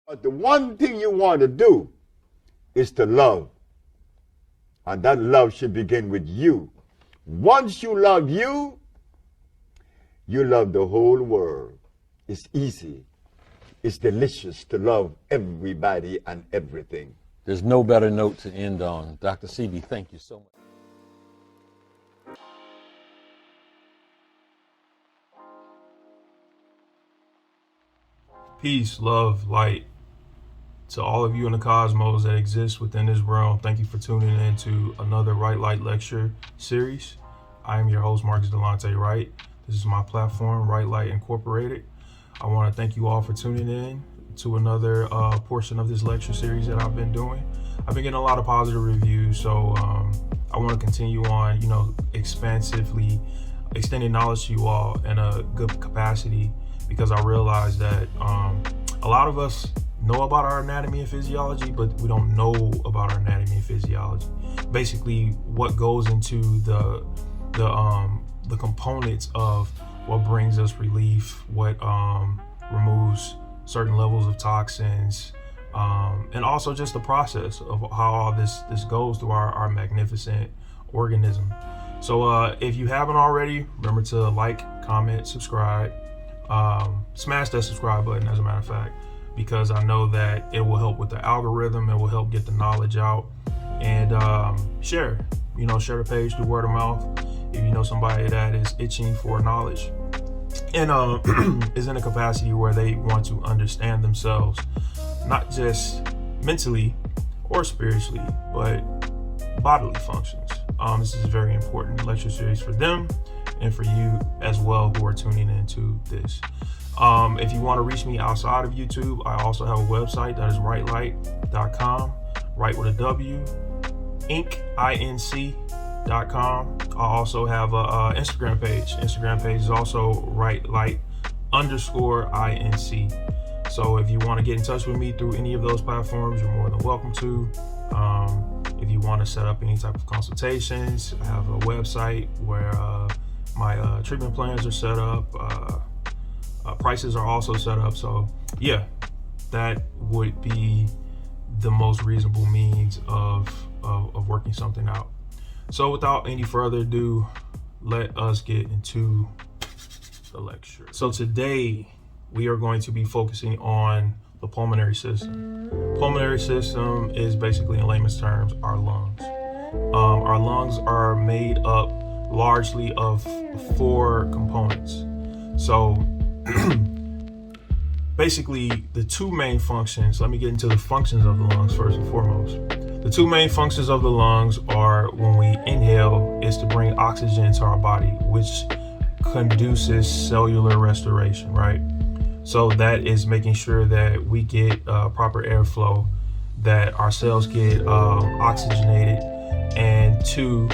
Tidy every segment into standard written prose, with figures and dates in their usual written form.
But the one thing you want to do is to love. And that love should begin with you. Once you love you love the whole world. It's easy. It's delicious to love everybody and everything. There's no better note to end on. Dr. CB, thank you so much. Peace, love, light to all of you in the cosmos that exist within this realm. Thank you for tuning in to another Wright Light lecture series. I am your host, Marcus Delonte Wright. This is my platform, Wright Light Incorporated. I want to thank you all for tuning in to another portion of this lecture series that I've been doing. I've been getting a lot of positive reviews, so I want to continue on, expansively extending knowledge to you all in a good capacity, because I realize that a lot of us know about our anatomy and physiology, but we don't know about our anatomy and physiology. Basically, what goes into the components of what brings us relief, what removes certain levels of toxins, and also just the process of how all this goes through our magnificent organism. So if you haven't already, remember to like, comment, subscribe. Smash that subscribe button, as a matter of fact, because I know that it will help with the algorithm. It will help get the knowledge out. And share the page through word of mouth if you know somebody that is itching for knowledge and is in a capacity where they want to understand themselves, not just mentally or spiritually, but bodily functions. This is a very important lecture series for them and for you as well who are tuning into this. If you want to reach me outside of YouTube, I also have a website that is wrightlight.com, Wright with a W, inc.com. I also have a Instagram page. Instagram page is also wrightlight_inc. So if you want to get in touch with me through any of those platforms, you're more than welcome to. If you want to set up any type of consultations, I have a website where my treatment plans are set up. Prices are also set up. So yeah, that would be the most reasonable means of working something out. So without any further ado, let us get into the lecture. So today we are going to be focusing on the pulmonary system. Pulmonary system is basically, in layman's terms, our lungs. Our lungs are made up largely of 4 components. So basically the 2 main functions, let me get into the functions of the lungs first and foremost. The 2 main functions of the lungs are, when we inhale, is to bring oxygen to our body, which conduces cellular restoration, right? So that is making sure that we get proper airflow, that our cells get oxygenated, and 2,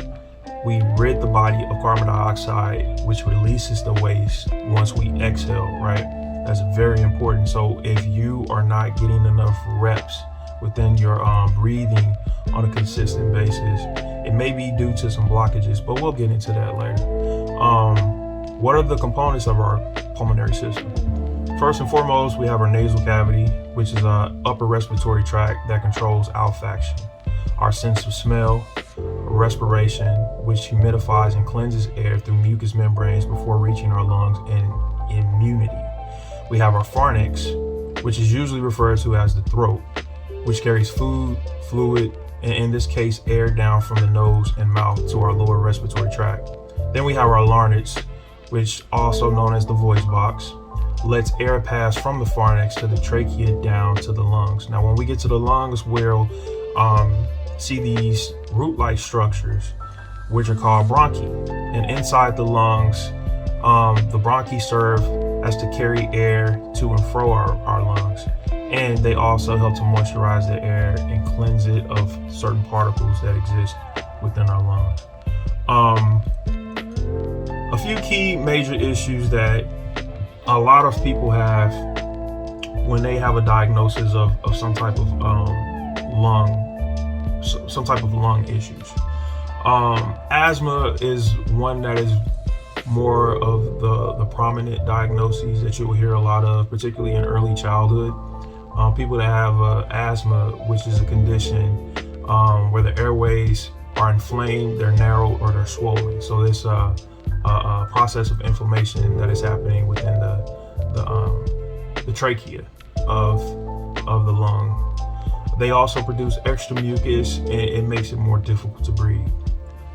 we rid the body of carbon dioxide, which releases the waste once we exhale, right? That's very important. So if you are not getting enough reps within your breathing on a consistent basis, it may be due to some blockages, but we'll get into that later. What are the components of our pulmonary system? First and foremost, we have our nasal cavity, which is our upper respiratory tract that controls olfaction, our sense of smell, respiration, which humidifies and cleanses air through mucous membranes before reaching our lungs, and immunity. We have our pharynx, which is usually referred to as the throat, which carries food, fluid, and in this case, air down from the nose and mouth to our lower respiratory tract. Then we have our larynx, which also known as the voice box, lets air pass from the pharynx to the trachea down to the lungs. Now, when we get to the lungs, we'll see these root-like structures, which are called bronchi. And inside the lungs, the bronchi serve as to carry air to and fro our lungs. And they also help to moisturize the air and cleanse it of certain particles that exist within our lungs. A few key major issues that a lot of people have when they have a diagnosis of some type of lung issues. Asthma is one that is more of the prominent diagnoses that you will hear a lot of, particularly in early childhood. People that have asthma, which is a condition where the airways are inflamed, they're narrowed, or they're swollen. So this a process of inflammation that is happening within the trachea of the lung. They also produce extra mucus, and it makes it more difficult to breathe.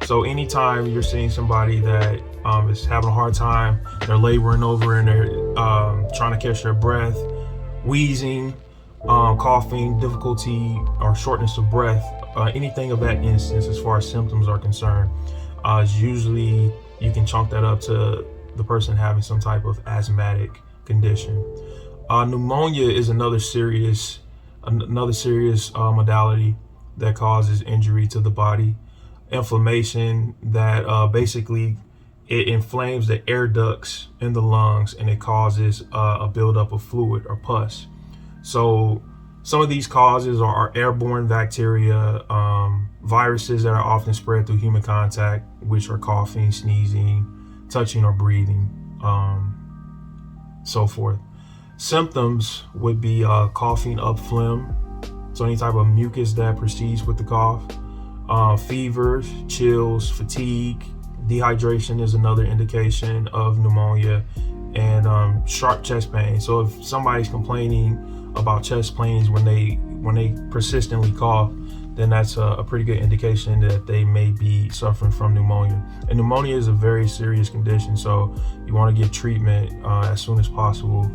So anytime you're seeing somebody that is having a hard time, they're laboring over and they're trying to catch their breath, wheezing, coughing, difficulty or shortness of breath, anything of that instance as far as symptoms are concerned, is usually you can chalk that up to the person having some type of asthmatic condition. Pneumonia is another serious modality that causes injury to the body. Inflammation that basically it inflames the air ducts in the lungs, and it causes a buildup of fluid or pus. So some of these causes are airborne bacteria, viruses that are often spread through human contact, which are coughing, sneezing, touching or breathing, so forth. Symptoms would be coughing up phlegm, so any type of mucus that proceeds with the cough, fevers, chills, fatigue, dehydration is another indication of pneumonia, and sharp chest pain. So if somebody's complaining about chest pains when they persistently cough, then that's a pretty good indication that they may be suffering from pneumonia. And pneumonia is a very serious condition, so you want to get treatment as soon as possible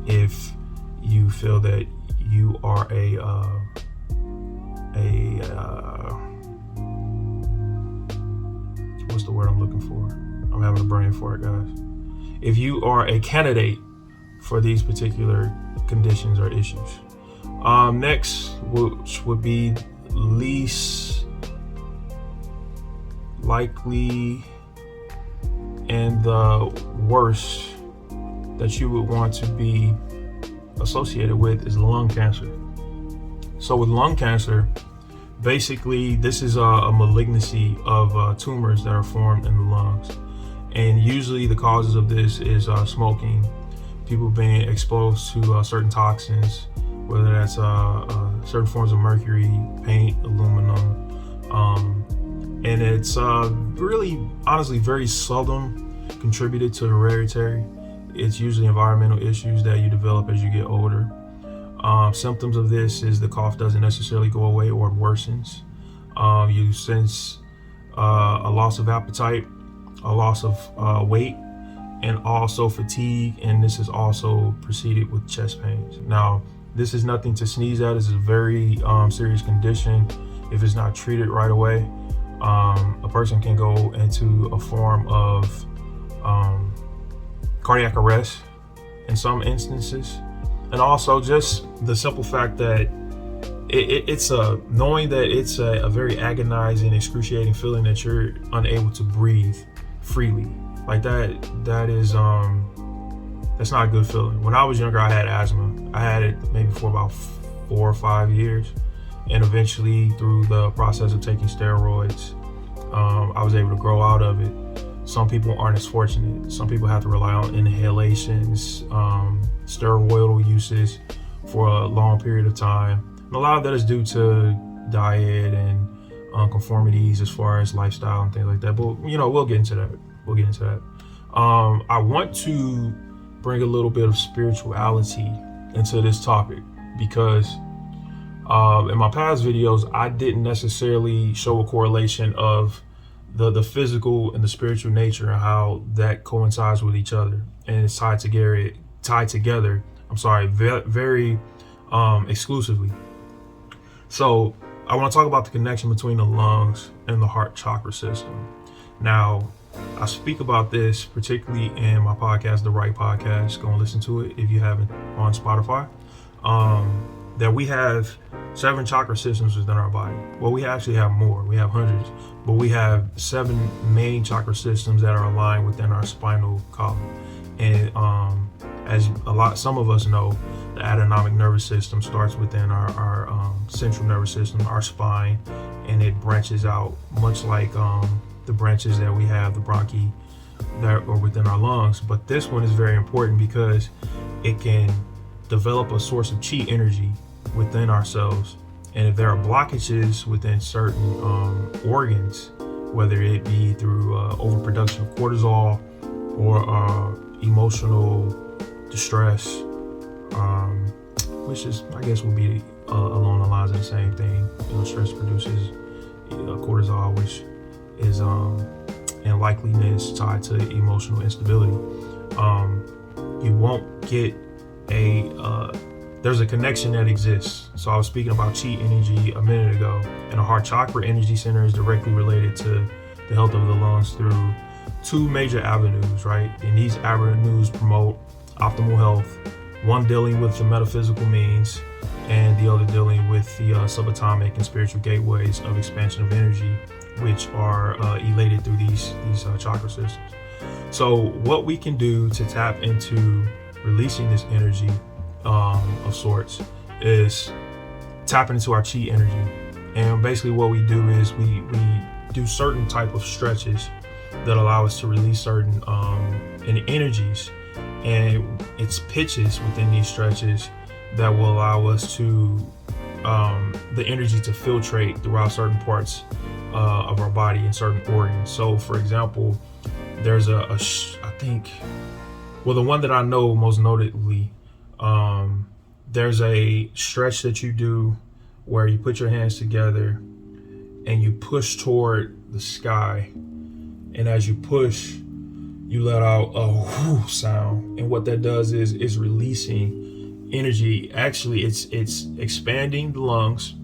if you feel that you are what's the word I'm looking for? I'm having a brain for it, guys. If you are a candidate for these particular conditions or issues. Next, which would be least likely and the worst that you would want to be associated with is lung cancer. So with lung cancer, basically this is a malignancy of tumors that are formed in the lungs, and usually the causes of this is smoking, people being exposed to certain toxins, whether that's certain forms of mercury, paint, aluminum, and it's really honestly very seldom contributed to hereditary. It's usually environmental issues that you develop as you get older. Symptoms of this is the cough doesn't necessarily go away or it worsens. You sense a loss of appetite, a loss of weight, and also fatigue, and this is also preceded with chest pains. Now, this is nothing to sneeze at. This is a very serious condition. If it's not treated right away, a person can go into a form of cardiac arrest in some instances. And also just the simple fact that it's knowing that it's a very agonizing, excruciating feeling that you're unable to breathe freely. Like that is that's not a good feeling. When I was younger, I had asthma. I had it maybe for about 4 or 5 years, and eventually through the process of taking steroids, I was able to grow out of it. Some people aren't as fortunate. Some people have to rely on inhalations, steroidal uses for a long period of time. And a lot of that is due to diet and conformities as far as lifestyle and things like that. But we'll get into that. I want to bring a little bit of spirituality into this topic because in my past videos, I didn't necessarily show a correlation of the physical and the spiritual nature and how that coincides with each other, and it's tied together. Very exclusively. So I want to talk about the connection between the lungs and the heart chakra system. Now, I speak about this particularly in my podcast, the Wright Podcast. Go and listen to it if you haven't on Spotify. That we have 7 chakra systems within our body. Well, we actually have more. We have hundreds, but we have 7 main chakra systems that are aligned within our spinal column. And as some of us know, the autonomic nervous system starts within our central nervous system, our spine, and it branches out much like the branches that we have, the bronchi that are within our lungs. But this one is very important because it can develop a source of chi energy within ourselves. And if there are blockages within certain organs, whether it be through overproduction of cortisol or emotional distress, which is, I guess, would be along the lines of the same thing. Stress produces cortisol, which is in likeliness tied to emotional instability. You won't get there's a connection that exists. So I was speaking about chi energy a minute ago, and the heart chakra energy center is directly related to the health of the lungs through two major avenues, right? And these avenues promote optimal health, one dealing with the metaphysical means and the other dealing with the subatomic and spiritual gateways of expansion of energy, which are elated through these chakra systems. So what we can do to tap into releasing this energy of sorts is tapping into our chi energy. And basically what we do is we do certain type of stretches that allow us to release certain energies, and it's pitches within these stretches that will allow us to the energy to filtrate throughout certain parts of our body and certain organs. So for example, there's the one that I know most notably, there's a stretch that you do where you put your hands together and you push toward the sky, and as you push, you let out a whoo sound, and what that does is releasing energy. Actually, it's expanding the lungs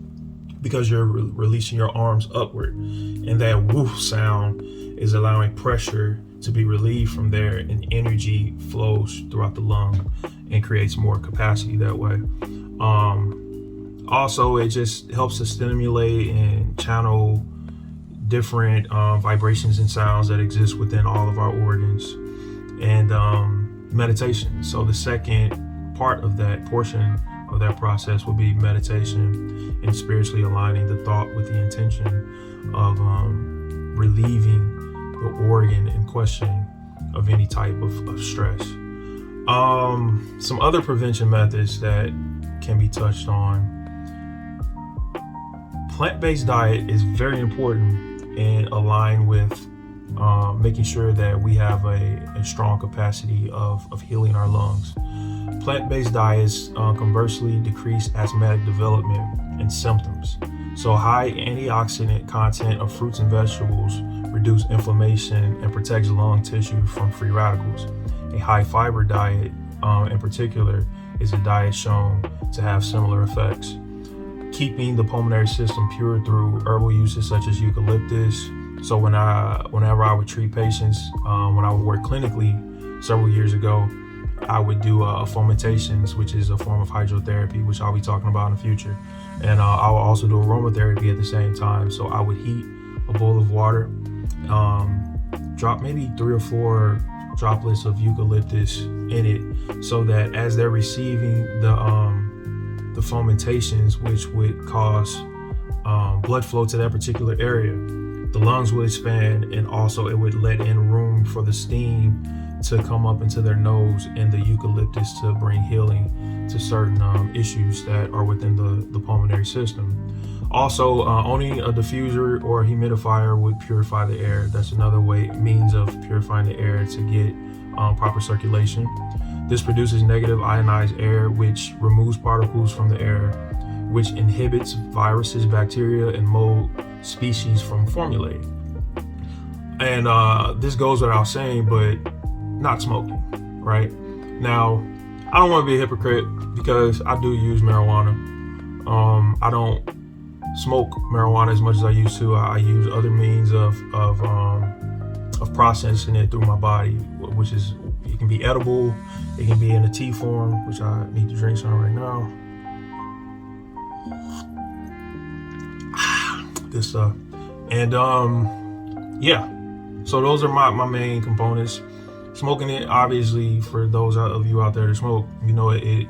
because you're releasing your arms upward, and that whoo sound is allowing pressure to be relieved from there, and energy flows throughout the lung and creates more capacity that way. Also, it just helps to stimulate and channel different vibrations and sounds that exist within all of our organs. And meditation. So the second part of that portion of that process will be meditation and spiritually aligning the thought with the intention of relieving the organ in question of any type of stress. Some other prevention methods that can be touched on. Plant-based diet is very important and aligned with making sure that we have a strong capacity of healing our lungs. Plant-based diets conversely decrease asthmatic development and symptoms. So high antioxidant content of fruits and vegetables reduce inflammation and protects lung tissue from free radicals. A high fiber diet in particular is a diet shown to have similar effects. Keeping the pulmonary system pure through herbal uses such as eucalyptus. So whenever I would treat patients, when I would work clinically several years ago, I would do fomentations, which is a form of hydrotherapy, which I'll be talking about in the future. And I will also do aromatherapy at the same time. So I would heat a bowl of water, drop maybe 3 or 4 droplets of eucalyptus in it, so that as they're receiving the fomentations, which would cause blood flow to that particular area, the lungs would expand, and also it would let in room for the steam to come up into their nose and the eucalyptus to bring healing to certain issues that are within the pulmonary system. Also, owning a diffuser or humidifier would purify the air. That's another means of purifying the air to get proper circulation. This produces negative ionized air, which removes particles from the air, which inhibits viruses, bacteria, and mold species from formulating. And this goes without saying, but not smoking, right? Now, I don't want to be a hypocrite because I do use marijuana. I don't smoke marijuana as much as I used to. I use other means of processing it through my body, which is, it can be edible, it can be in a tea form, which I need to drink some right now. Good stuff. And yeah, so those are my main components. Smoking it, obviously, for those of you out there that smoke, it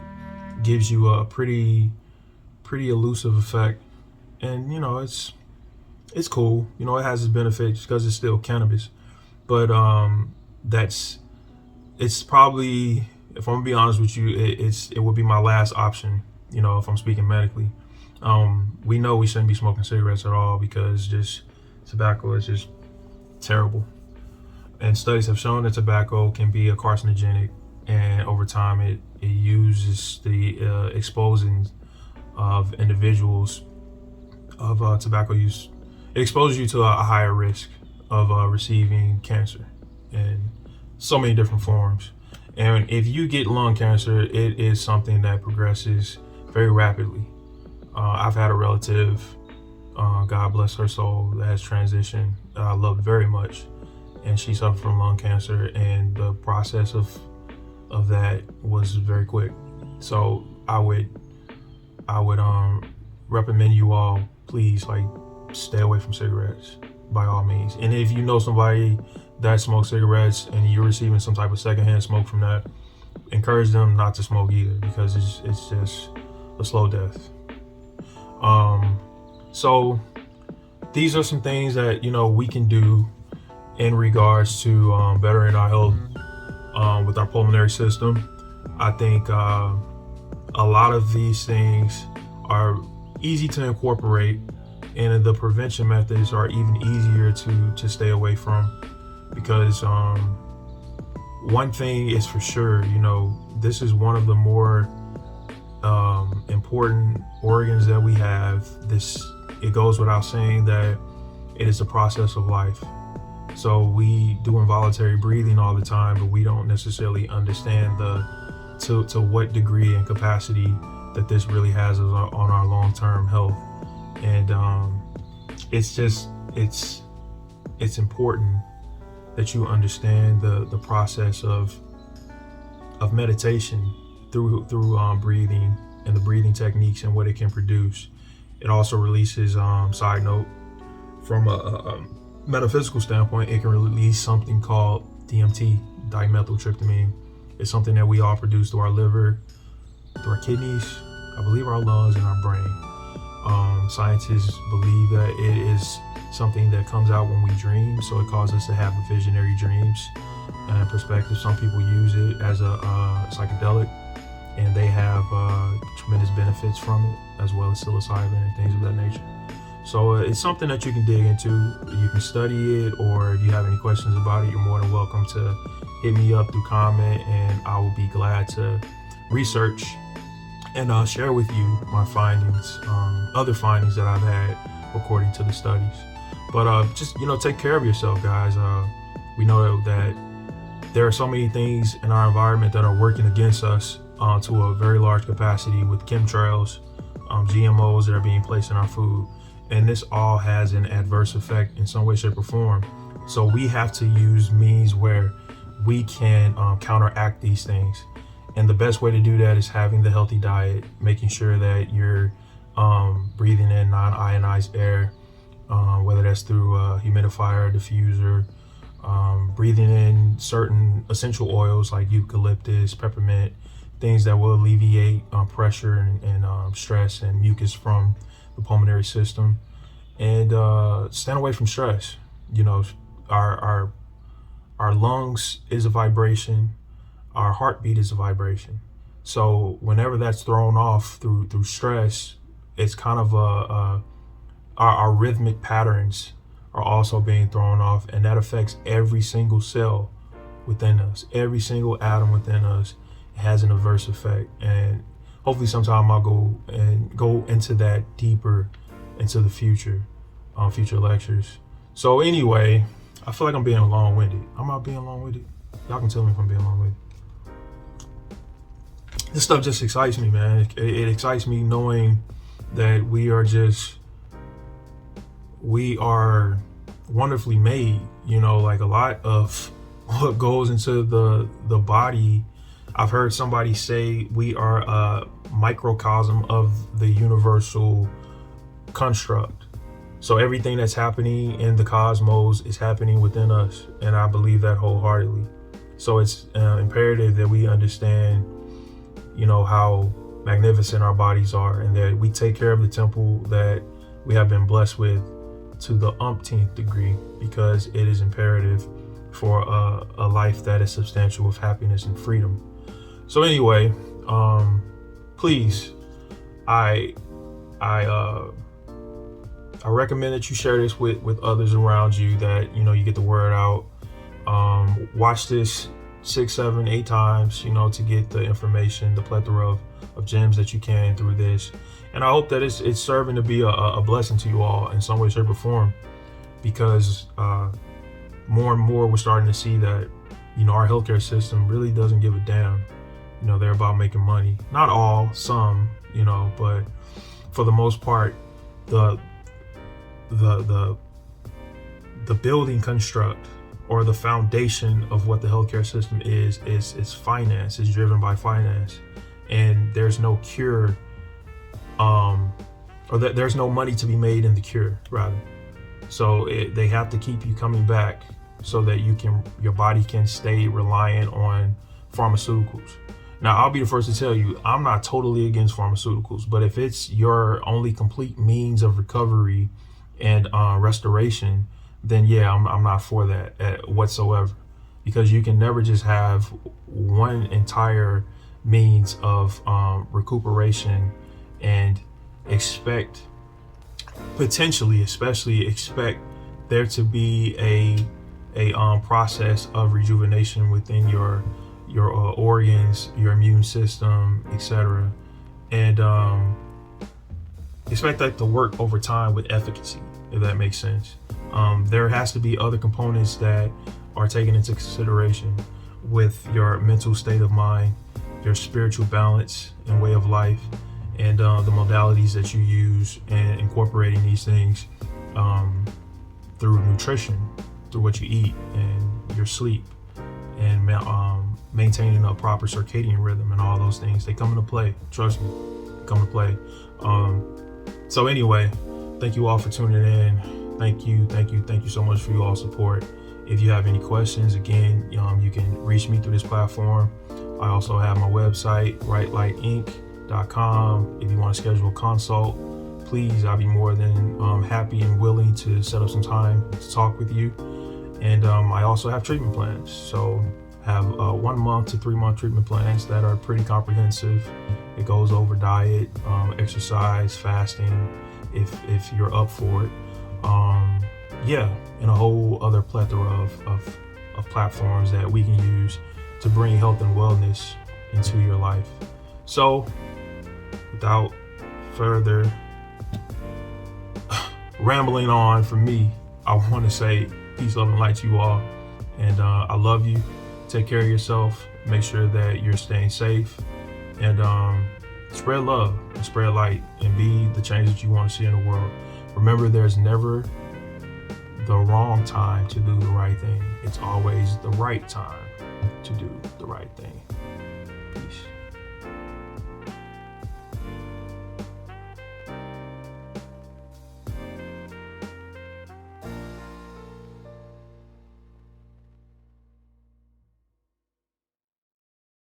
gives you a pretty elusive effect, and it's cool. It has its benefits because it's still cannabis, but it's probably if I'm gonna be honest with you, it would be my last option. If I'm speaking medically, we know we shouldn't be smoking cigarettes at all because just tobacco is just terrible. And studies have shown that tobacco can be a carcinogenic, and over time it uses the exposing of individuals of tobacco use. It exposes you to a higher risk of receiving cancer in so many different forms. And if you get lung cancer, it is something that progresses very rapidly. I've had a relative, God bless her soul, that has transitioned, that I love very much, and she suffered from lung cancer, and the process of that was very quick. So I would recommend you all, please, stay away from cigarettes by all means. And if you know somebody that smokes cigarettes and you're receiving some type of secondhand smoke from that, encourage them not to smoke either, because it's just a slow death. So these are some things that we can do in regards to bettering our health with our pulmonary system. I think a lot of these things are easy to incorporate, and the prevention methods are even easier to stay away from, because one thing is for sure, this is one of the more important organs that we have. It goes without saying that it is a process of life. So we do involuntary breathing all the time, but we don't necessarily understand to what degree and capacity that this really has on our long-term health. And it's important that you understand the process of meditation through breathing and the breathing techniques and what it can produce. It also releases, side note, from a metaphysical standpoint, it can release something called DMT, dimethyltryptamine. It's something that we all produce through our liver, through our kidneys, I believe our lungs, and our brain. Scientists believe that it is something that comes out when we dream, so it causes us to have visionary dreams and perspective. Some people use it as a psychedelic, and they have tremendous benefits from it, as well as psilocybin and things of that nature. So it's something that you can dig into. You can study it, or if you have any questions about it, you're more than welcome to hit me up through comment, and I will be glad to research and share with you my findings, other findings that I've had according to the studies. But just take care of yourself, guys. We know that there are so many things in our environment that are working against us to a very large capacity, with chemtrails, GMOs that are being placed in our food. And this all has an adverse effect in some way, shape, or form. So we have to use means where we can counteract these things. And the best way to do that is having the healthy diet, making sure that you're breathing in non-ionized air, whether that's through a humidifier, diffuser, breathing in certain essential oils like eucalyptus, peppermint, things that will alleviate pressure and stress and mucus from the pulmonary system, and stand away from stress. Our lungs is a vibration, our heartbeat is a vibration. So whenever that's thrown off through stress, it's kind of our rhythmic patterns are also being thrown off, and that affects every single cell within us, every single atom within us. It has an adverse effect, and hopefully sometime I'll go into that deeper into the future lectures. So anyway, I feel like I'm being long-winded. I'm not being long-winded. Y'all can tell me if I'm being long-winded. This stuff just excites me, man. It excites me knowing that we are wonderfully made. Like a lot of what goes into the body. I've heard somebody say we are a microcosm of the universal construct. So everything that's happening in the cosmos is happening within us, and I believe that wholeheartedly. So it's imperative that we understand, how magnificent our bodies are, and that we take care of the temple that we have been blessed with to the umpteenth degree, because it is imperative for a life that is substantial with happiness and freedom. So anyway, please, I recommend that you share this with others around you, that, you get the word out. Watch this 6, 7, 8 times, to get the information, the plethora of gems that you can through this. And I hope that it's serving to be a blessing to you all in some way, shape, or form, because more and more we're starting to see that, our healthcare system really doesn't give a damn. They're about making money. Not all, some, but for the most part, the building construct, or the foundation of what the healthcare system is finance. Is driven by finance, and there's no cure, or that there's no money to be made in the cure, rather. So they have to keep you coming back so that your body can stay reliant on pharmaceuticals. Now, I'll be the first to tell you, I'm not totally against pharmaceuticals, but if it's your only complete means of recovery and restoration, then yeah, I'm not for that whatsoever, because you can never just have one entire means of recuperation and especially expect there to be a process of rejuvenation within your organs, your immune system, etc., and expect that to work over time with efficacy, if that makes sense. There has to be other components that are taken into consideration with your mental state of mind, your spiritual balance and way of life, and the modalities that you use, and incorporating these things through nutrition, through what you eat and your sleep, and maintaining a proper circadian rhythm, and all those things. They come into play. Trust me, they come into play. So anyway, thank you all for tuning in. Thank you so much for your all support. If you have any questions, again, you can reach me through this platform. I also have my website, wrightlightinc.com. If you want to schedule a consult, please, I'll be more than happy and willing to set up some time to talk with you. And I also have treatment plans. So have 1 month to 3 month treatment plans that are pretty comprehensive. It goes over diet, exercise, fasting, if you're up for it. And a whole other plethora of platforms that we can use to bring health and wellness into your life. So without further rambling on from me, I want to say peace, love, and light to you all. And I love you. Take care of yourself. Make sure that you're staying safe, and spread love and spread light, and be the change that you want to see in the world. Remember, there's never the wrong time to do the right thing. It's always the right time to do the right thing. Peace.